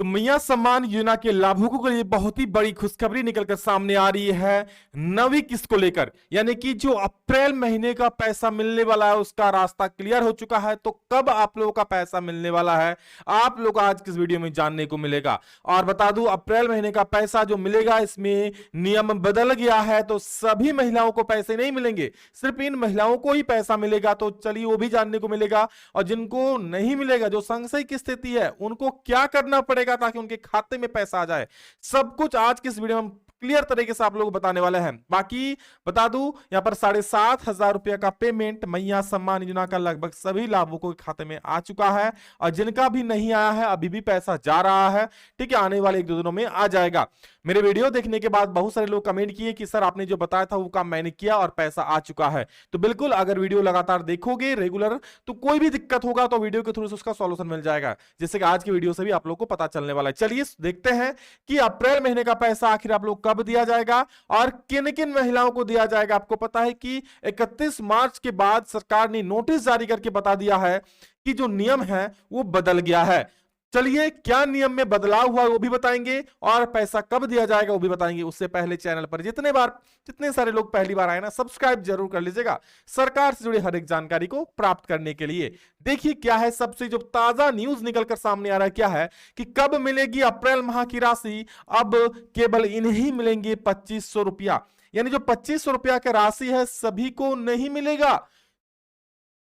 तो मैया सम्मान योजना के लाभुकों के लिए बहुत ही बड़ी खुशखबरी निकलकर सामने आ रही है नवी किस्त को लेकर। यानी कि जो अप्रैल महीने का पैसा मिलने वाला है उसका रास्ता क्लियर हो चुका है। तो कब आप लोगों का पैसा मिलने वाला है आप लोग आज किस वीडियो में जानने को मिलेगा। और बता दूं अप्रैल महीने का पैसा जो मिलेगा इसमें नियम बदल गया है। तो सभी महिलाओं को पैसे नहीं मिलेंगे, सिर्फ इन महिलाओं को ही पैसा मिलेगा। तो चलिए वो भी जानने को मिलेगा। और जिनको नहीं मिलेगा, जो संशय की स्थिति है, उनको क्या करना पड़ेगा ताकि उनके खाते में पैसा आ जाए, सब कुछ आज की इस वीडियो में हम क्लियर तरीके से आप लोगों को बताने वाले हैं। बाकी बता दूं यहां पर 7,500 रुपए का पेमेंट मैया सम्मान योजना का लगभग सभी लाभुकों के खाते में आ चुका है। और जिनका भी नहीं आया है अभी भी पैसा जा रहा है। ठीक है, आने वाले 1-2 दिनों में आ जाएगा। मेरे वीडियो देखने के बाद बहुत सारे लोग कमेंट किए कि सर आपने जो बताया था वो काम मैंने किया और पैसा आ चुका है। तो बिल्कुल अगर वीडियो लगातार देखोगे रेगुलर तो कोई भी दिक्कत होगा तो वीडियो के थ्रू से उसका सॉल्यूशन मिल जाएगा, जैसे कि आज की वीडियो से भी आप लोग को पता चलने वाला है। चलिए देखते हैं कि अप्रैल महीने का पैसा आखिर आप लोग कब दिया जाएगा और किन किन महिलाओं को दिया जाएगा। आपको पता है कि 31 मार्च के बाद सरकार ने नोटिस जारी करके बता दिया है कि जो नियम है वो बदल गया है। चलिए क्या नियम में बदलाव हुआ वो भी बताएंगे और पैसा कब दिया जाएगा वो भी बताएंगे। उससे पहले चैनल पर जितने सारे लोग पहली बार आए ना, सब्सक्राइब जरूर कर लीजिएगा सरकार से जुड़ी हर एक जानकारी को प्राप्त करने के लिए। देखिए क्या है सबसे जो ताजा न्यूज निकलकर सामने आ रहा है, क्या है कि कब मिलेगी अप्रैल माह की राशि। अब केवल इन्हीं मिलेंगे 2500 रुपया। यानी जो 2500 रुपया की राशि है सभी को नहीं मिलेगा,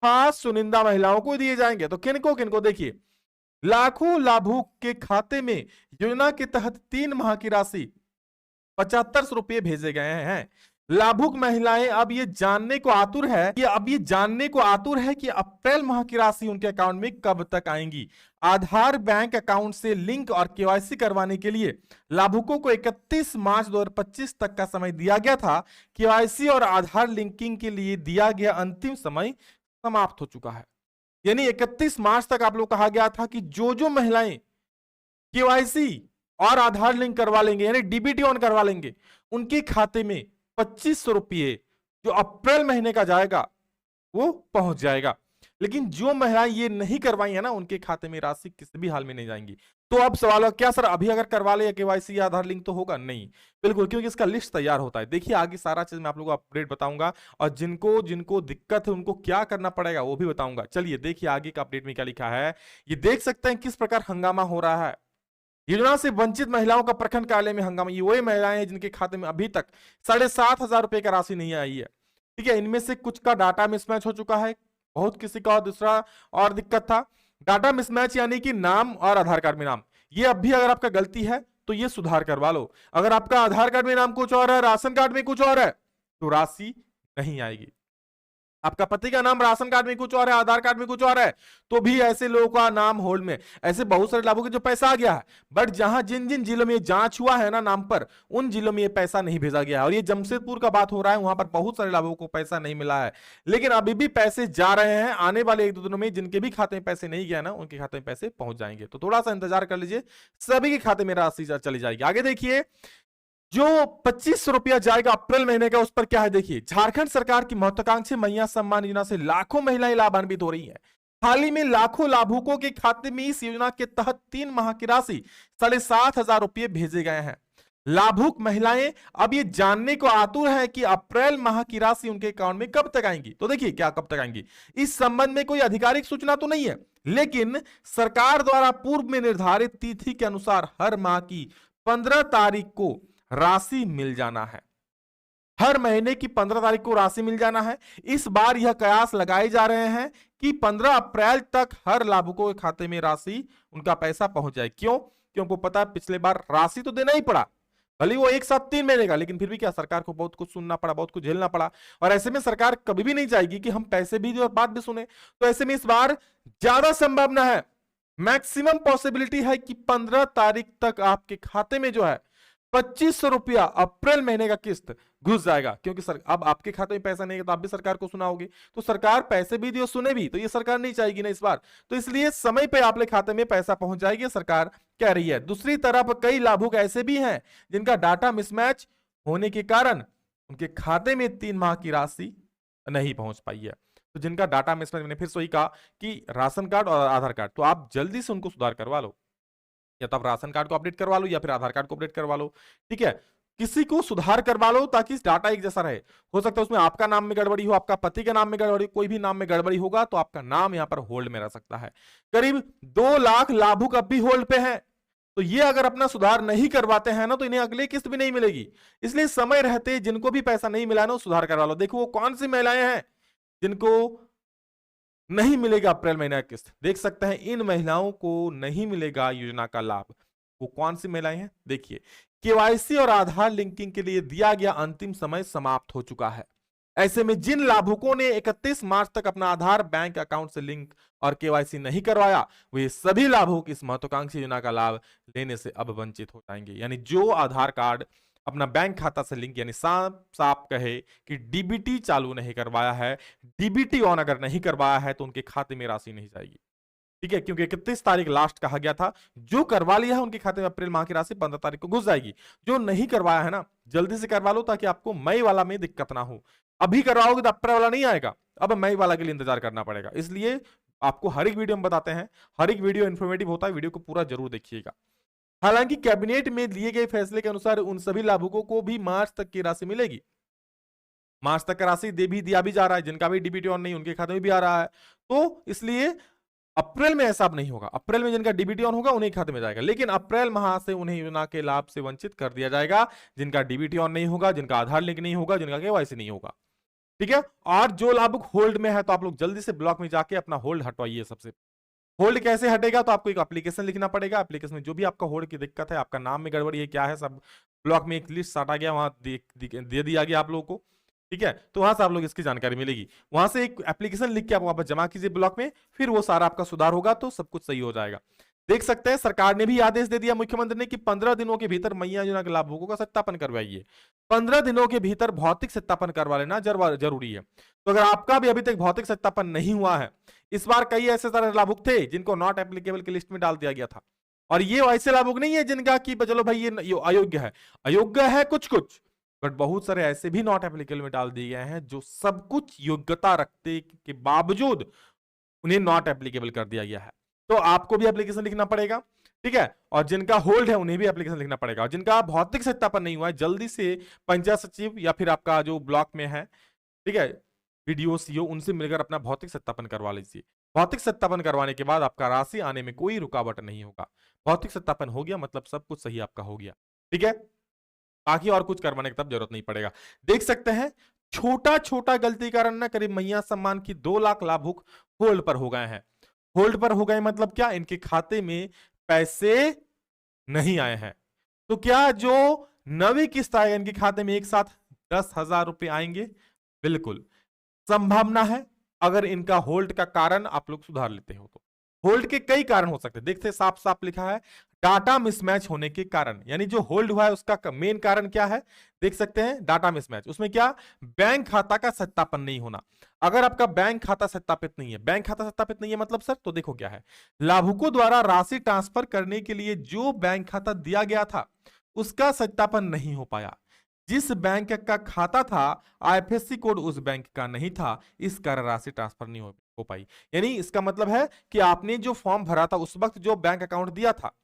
खास चुनिंदा महिलाओं को दिए जाएंगे। तो किनको देखिए, लाखों लाभुक के खाते में योजना के तहत 3 माह की राशि 7500 रुपए भेजे गए हैं। लाभुक महिलाएं अब ये जानने को आतुर है कि अप्रैल माह की राशि उनके अकाउंट में कब तक आएंगी। आधार बैंक अकाउंट से लिंक और केवाईसी करवाने के लिए लाभुकों को 31 मार्च 2025 तक का समय दिया गया था। केवाईसी और आधार लिंकिंग के लिए दिया गया अंतिम समय समाप्त हो चुका है। यानी 31 मार्च तक आप लोग कहा गया था कि जो महिलाएं केवाईसी और आधार लिंक करवा लेंगे यानी डीबीटी ऑन करवा लेंगे उनके खाते में 2500 रुपये जो अप्रैल महीने का जाएगा वो पहुंच जाएगा। लेकिन जो महिलाएं ये नहीं करवाई है ना उनके खाते में राशि किसी भी हाल में नहीं जाएंगी। तो अब सवाल है क्या सर अभी अगर करवा ले या केवाईसी या आधार लिंक तो होगा नहीं? बिल्कुल, क्योंकि इसका लिस्ट तैयार होता है। देखिए आगे सारा चीज मैं आप लोगों को अपडेट बताऊंगा और जिनको जिनको दिक्कत है उनको क्या करना पड़ेगा वो भी बताऊंगा। चलिए देखिए आगे का अपडेट में क्या लिखा है, ये देख सकते हैं किस प्रकार हंगामा हो रहा है। योजना से वंचित महिलाओं का प्रखंड कार्यालय में हंगामा। ये वही महिलाएं हैं जिनके खाते में अभी तक 7,500 रुपए की राशि नहीं आई है। ठीक है, इनमें से कुछ का डाटा मिसमैच हो चुका है, बहुत किसी का और दूसरा और दिक्कत था। डाटा मिसमैच यानी कि नाम और आधार कार्ड में नाम, ये अब भी अगर आपका गलती है तो ये सुधार करवा लो। अगर आपका आधार कार्ड में नाम कुछ और है, राशन कार्ड में कुछ और है तो राशि नहीं आएगी। आपका पति का नाम राशन कार्ड में कुछ और है, आधार कार्ड में कुछ और है तो भी ऐसे लोगों का नाम होल्ड में। ऐसे बहुत सारे लाभों के जो पैसा आ गया है, बट जहां जिन जिन जिलों में जांच हुआ है ना नाम पर, उन जिलों में ये पैसा नहीं भेजा गया है। और ये जमशेदपुर का बात हो रहा है, वहां पर बहुत सारे लाभों को पैसा नहीं मिला है। लेकिन अभी भी पैसे जा रहे हैं। आने वाले 1-2 दिनों में जिनके भी खाते में पैसे नहीं गया ना उनके खाते में पैसे पहुंच जाएंगे। तो थोड़ा सा इंतजार कर लीजिए, सभी के खाते में राशि चली जाएगी। आगे देखिए जो 2500 रुपया जाएगा अप्रैल महीने का, उस पर क्या है देखिए। झारखंड सरकार की महत्वाकांक्षी मैया सम्मान योजना से लाखों महिलाएं लाभान्वित हो रही हैं। हाल ही में लाखों लाभुकों के खाते में इस योजना के तहत 3 माह की राशि 7,500 रुपये भेजे गए हैं। लाभुक महिलाएं अब ये जानने को आतुर है कि अप्रैल माह की राशि उनके अकाउंट में कब तक आएंगी। तो देखिए क्या कब तक आएंगी, इस संबंध में कोई आधिकारिक सूचना तो नहीं है, लेकिन सरकार द्वारा पूर्व में निर्धारित तिथि के अनुसार हर माह की 15 तारीख को राशि मिल जाना है। हर महीने की 15 तारीख को राशि मिल जाना है। इस बार यह कयास लगाए जा रहे हैं कि 15 अप्रैल तक हर लाभुकों के खाते में राशि उनका पैसा पहुंच जाए। क्यों? क्योंकि पता है पिछले बार राशि तो देना ही पड़ा, भले वो एक साथ 3 महीने का, लेकिन फिर भी क्या सरकार को बहुत कुछ सुनना पड़ा, बहुत कुछ झेलना पड़ा। और ऐसे में सरकार कभी भी नहीं चाहेगी कि हम पैसे भी दें और बात भी सुने। तो ऐसे में इस बार ज्यादा संभावना है, मैक्सिमम पॉसिबिलिटी है कि 15 तारीख तक आपके खाते में जो है 2500 रुपया अप्रैल महीने का किस्त घुस जाएगा। क्योंकि सर अब आपके खाते में पैसा नहीं है तो आप भी सरकार को सुनाओगे, तो सरकार पैसे भी दियो सुने भी, तो ये सरकार नहीं चाहेगी ना इस बार। तो इसलिए समय पे आपके खाते में पैसा पहुंच जाएगी, सरकार कह रही है। दूसरी तरफ कई लाभुक ऐसे भी हैं जिनका डाटा मिसमैच होने के कारण उनके खाते में 3 माह की राशि नहीं पहुंच पाई है। तो जिनका डाटा मिसमैच, मैंने फिर से वही कहा कि राशन कार्ड और आधार कार्ड, तो आप जल्दी से उनको सुधार करवा लो। या तो आप राशन कार्ड को अपडेट करवा लो या फिर आधार कार्ड को अपडेट करवा लो। ठीक है, किसी को सुधार करवा लो ताकि डाटा एक जैसा रहे। हो सकता है उसमें आपका नाम में गड़बड़ी हो, आपका पति के नाम में गड़बड़ी, कोई भी नाम में गड़बड़ी होगा तो आपका नाम यहां पर होल्ड में रह सकता है। करीब 2 लाख लाभुक अब भी होल्ड पे हैं, तो ये अगर अपना सुधार नहीं करवाते हैं ना तो इन्हें अगली किस्त भी नहीं मिलेगी। इसलिए समय रहते जिनको भी पैसा नहीं मिला ना वो सुधार करवा लो। देखो वो कौन सी महिलाएं हैं जिनको नहीं मिलेगा अप्रैल महीना की किस्त, देख सकते हैं इन महिलाओं को नहीं मिलेगा योजना का लाभ। वो कौन सी महिलाएं हैं देखिए, केवाईसी और आधार लिंकिंग के लिए दिया गया अंतिम समय समाप्त हो चुका है। ऐसे में जिन लाभुकों ने 31 मार्च तक अपना आधार बैंक अकाउंट से लिंक और केवाईसी नहीं करवाया, वे सभी लाभुक इस महत्वाकांक्षी योजना का लाभ लेने से अब वंचित हो जाएंगे। यानी जो आधार कार्ड अपना बैंक खाता से लिंक, यानी साफ साफ कहे कि डीबीटी चालू नहीं करवाया है, डीबीटी ऑन अगर नहीं करवाया है तो उनके खाते में राशि नहीं जाएगी। ठीक है, क्योंकि 31 तारीख लास्ट कहा गया था। जो करवा लिया है उनके खाते में अप्रैल माह की राशि 15 तारीख को घुस जाएगी। जो नहीं करवाया है ना, जल्दी से करवा लो ताकि आपको मई वाला में दिक्कत ना हो। अभी करवाओगे तो अप्रैल वाला नहीं आएगा, अब मई वाला के लिए इंतजार करना पड़ेगा। इसलिए आपको हर एक वीडियो में बताते हैं, हर एक वीडियो इन्फॉर्मेटिव होता है, वीडियो को पूरा जरूर देखिएगा। हालांकि कैबिनेट में लिए गए फैसले के अनुसार उन सभी लाभुकों को भी मार्च तक की राशि मिलेगी। मार्च तक का राशि दे भी दिया भी जा रहा है, जिनका भी डीबीटी ऑन नहीं उनके खाते में भी आ रहा है। तो इसलिए अप्रैल में ऐसा अब नहीं होगा, अप्रैल में जिनका डीबीटी ऑन होगा उन्हीं खाते में जाएगा, लेकिन अप्रैल माह से उन्हें योजना के लाभ से वंचित कर दिया जाएगा जिनका डीबीटी ऑन नहीं होगा, जिनका आधार लिंक नहीं होगा, जिनका केवाईसी नहीं होगा। ठीक है, और जो लाभुक होल्ड में है तो आप लोग जल्दी से ब्लॉक में जाके अपना होल्ड हटवाइए। सबसे होल्ड कैसे हटेगा, तो आपको एक एप्लीकेशन लिखना पड़ेगा। एप्लीकेशन में जो भी आपका होल्ड की दिक्कत है, आपका नाम में गड़बड़ी है, क्या है, सब ब्लॉक में एक लिस्ट साटा गया, वहां दे दिया गया आप लोगों को। ठीक है, तो वहां से आप लोग इसकी जानकारी मिलेगी। वहां से एक एप्लीकेशन लिख के आप वापस जमा कीजिए ब्लॉक में, फिर वो सारा आपका सुधार होगा तो सब कुछ सही हो जाएगा। देख सकते हैं सरकार ने भी आदेश दे दिया मुख्यमंत्री ने कि 15 दिनों के भीतर मैया योजना के लाभुकों का सत्यापन करवाइए। 15 दिनों के भीतर भौतिक सत्यापन करवा लेना जरूरी है। तो अगर आपका भी अभी तक भौतिक सत्यापन नहीं हुआ है, इस बार कई ऐसे सारे लाभुक थे जिनको नॉट एप्लीकेबल की लिस्ट में डाल दिया गया था, और ये ऐसे लाभुक नहीं है जिनका कि चलो भाई ये अयोग्य है, अयोग्य है कुछ कुछ, बट बहुत सारे ऐसे भी नॉट एप्लीकेबल में डाल दिए गए हैं जो सब कुछ योग्यता रखते के बावजूद उन्हें नॉट एप्लीकेबल कर दिया गया है। तो आपको भी एप्लीकेशन लिखना पड़ेगा। ठीक है, और जिनका होल्ड है उन्हें भी एप्लीकेशन लिखना पड़ेगा, और जिनका भौतिक सत्यापन नहीं हुआ है जल्दी से पंचायत सचिव या फिर आपका जो ब्लॉक में है, ठीक है, बीडीओ सीओ, उनसे मिलकर अपना भौतिक सत्यापन करवा लीजिए। भौतिक सत्यापन करवाने के बाद आपका राशि आने में कोई रुकावट नहीं होगा। भौतिक सत्यापन हो गया मतलब सब कुछ सही आपका हो गया। ठीक है, बाकी और कुछ करवाने की तब जरूरत नहीं पड़ेगा। देख सकते हैं छोटा छोटा गलती कारण ना करीब मैया सम्मान की 2 लाख लाभुक होल्ड पर हो गए हैं। होल्ड पर हो गए मतलब क्या, इनके खाते में पैसे नहीं आए हैं। तो क्या जो नवी किस्त आएगा इनके खाते में एक साथ 10,000 रुपए आएंगे? बिल्कुल संभावना है, अगर इनका होल्ड का कारण आप लोग सुधार लेते हो तो। होल्ड के कई कारण हो सकते हैं, देखते साफ साफ लिखा है डाटा मिसमैच होने के कारण। यानी जो होल्ड हुआ है उसका मेन कारण क्या है, देख सकते हैं डाटा मिसमैच। उसमें क्या, बैंक खाता का सत्यापन नहीं होना। अगर आपका बैंक खाता सत्यापित नहीं है, बैंक खाता सत्यापित नहीं है मतलब सर, तो देखो क्या है, लाभुकों द्वारा राशि ट्रांसफर करने के लिए जो बैंक खाता दिया गया था उसका सत्यापन नहीं हो पाया। जिस बैंक का खाता था आईएफएससी कोड उस बैंक का नहीं था, इस कारण राशि ट्रांसफर नहीं हो पाई। यानी इसका मतलब है कि आपने जो फॉर्म भरा था उस वक्त जो बैंक अकाउंट दिया था,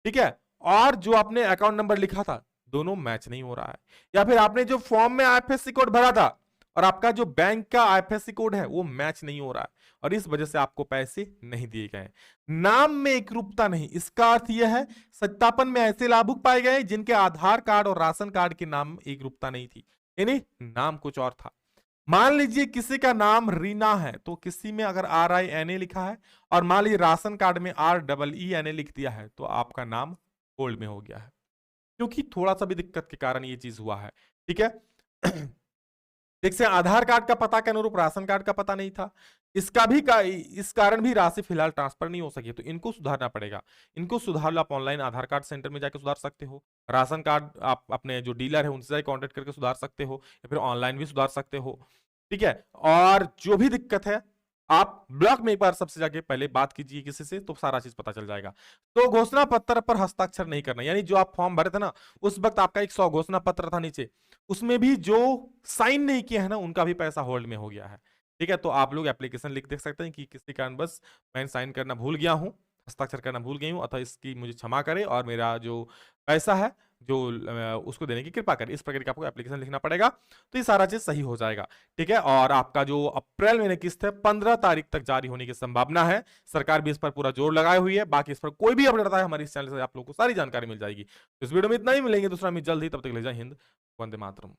ठीक है, और जो आपने अकाउंट नंबर लिखा था दोनों मैच नहीं हो रहा है। या फिर आपने जो फॉर्म में आईएफएससी कोड भरा था और आपका जो बैंक का आईएफएससी कोड है वो मैच नहीं हो रहा है, और इस वजह से आपको पैसे नहीं दिए गए। नाम में एकरूपता नहीं, इसका अर्थ यह है सत्यापन में ऐसे लाभुक पाए गए जिनके आधार कार्ड और राशन कार्ड के नाम एकरूपता नहीं थी, यानी नाम कुछ और था। मान लीजिए किसी का नाम रीना है तो किसी में अगर RINA लिखा है, और मान लीजिए राशन कार्ड में REENA लिख दिया है, तो आपका नाम होल्ड में हो गया है, क्योंकि थोड़ा सा भी दिक्कत के कारण ये चीज हुआ है। ठीक है, देखिए आधार कार्ड का पता के अनुरूप राशन कार्ड का पता नहीं था, इस कारण भी राशि फिलहाल ट्रांसफर नहीं हो सकी, तो इनको सुधारना पड़ेगा। इनको सुधार आप ऑनलाइन आधार कार्ड सेंटर में जाकर सुधार सकते हो, राशन कार्ड आप अपने जो डीलर है उनसे जाकर कॉन्टेक्ट करके सुधार सकते हो, या फिर ऑनलाइन भी सुधार सकते हो। ठीक है, और जो भी दिक्कत है आप ब्लॉक में एक बार सबसे जाके पहले बात कीजिए किसी से, तो सारा चीज पता चल जाएगा। तो घोषणा पत्र पर हस्ताक्षर नहीं करना, यानी जो आप फॉर्म भरे थे ना उस वक्त आपका एक 100 घोषणा पत्र था नीचे, उसमें भी जो साइन नहीं किया है ना उनका भी पैसा होल्ड में हो गया है। ठीक है, तो आप लोग एप्लीकेशन लिख देख सकते हैं कि किसी कारण बस मैं साइन करना भूल गया हूं, हस्ताक्षर करना भूल गई हूँ, अतः इसकी मुझे क्षमा करें और मेरा जो पैसा है जो उसको देने की कृपा करें। इस प्रकार की आपको एप्लीकेशन लिखना पड़ेगा, तो ये सारा चीज सही हो जाएगा। ठीक है, और आपका जो अप्रैल महीने किस्त है 15 तारीख तक जारी होने की संभावना है। सरकार भी इस पर पूरा जोर लगाए हुई है। बाकी इस पर कोई भी अपडेट आता है हमारे इस चैनल से आप लोगों को सारी जानकारी मिल जाएगी। तो इस वीडियो में इतना ही, मिलेंगे दूसरा में जल्द ही, तब तक ले जय हिंद, वंदे मातरम।